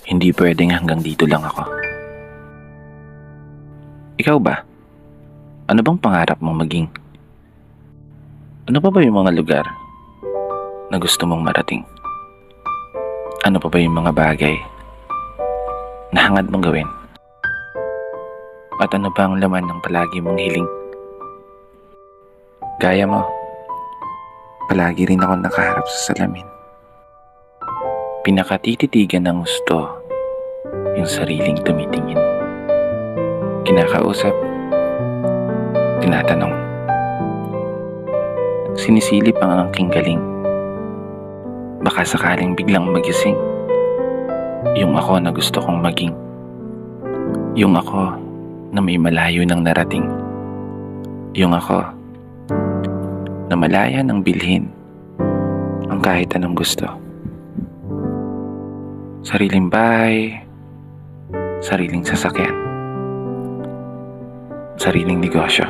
Hindi pwedeng hanggang dito lang ako. Ikaw ba? Ano bang pangarap mong maging? Ano pa ba yung mga lugar na gusto mong marating? Ano pa ba yung mga bagay na hangad mong gawin? At ano ba ang laman ng palagi mong hiling? Gaya mo, palagi rin ako nakaharap sa salamin. Pinakatititigan ng gusto yung sariling tumitingin. Kinakausap, tinatanong. Sinisilip ang aking galing. Baka sakaling biglang magising. Yung ako na gusto kong maging. Yung ako na may malayo nang narating. Yung ako na malaya nang bilhin ang kahit anong gusto. Sariling bahay, sariling sasakyan, sariling negosyo.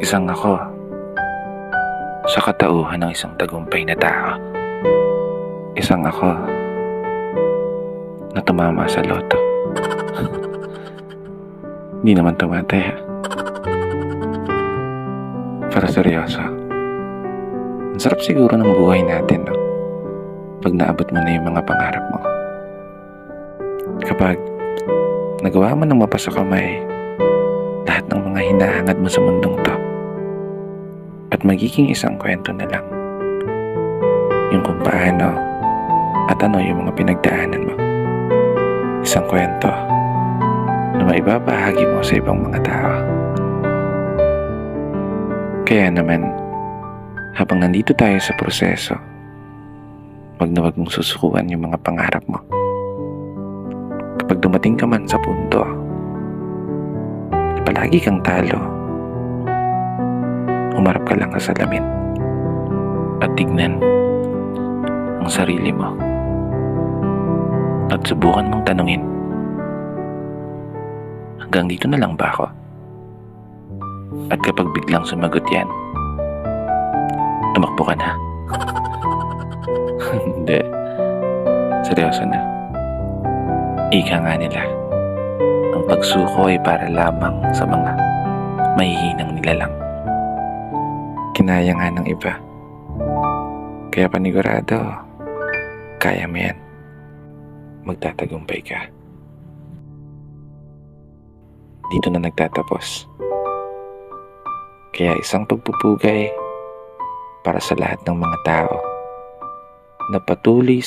Isang ako sa katauhan ng isang tagumpay na tao. Isang ako na tumama sa loto. Hindi naman tumataya. Pero seryoso, ang sarap siguro ng buhay natin, no? Pag naabot mo na yung mga pangarap mo. Kapag nagawa mo ng mapasa kamay lahat ng mga hinahangad mo sa mundong to, at magiging isang kwento na lang yung kung paano at ano yung mga pinagdaanan mo. Isang kwento na maibabahagi mo sa ibang mga tao. Kaya naman, habang nandito tayo sa proseso, wag na wag mong susukuan yung mga pangarap mo. Kapag dumating ka man sa punto na palagi kang talo, umarap ka lang sa salamin at tignan ang sarili mo at subukan mong tanungin, hanggang dito na lang ba ako? At kapag biglang sumagot yan, tumakbo ka na. Hindi, seryoso na. Ika nga nila, ang pagsuko ay para lamang sa mga mahihinang nilalang. Kinaya nga ng iba, kaya panigurado, kaya mo yan. Magtatagumpay ka. Dito na nagtatapos. Kaya isang pagpupugay para sa lahat ng mga tao na patuloy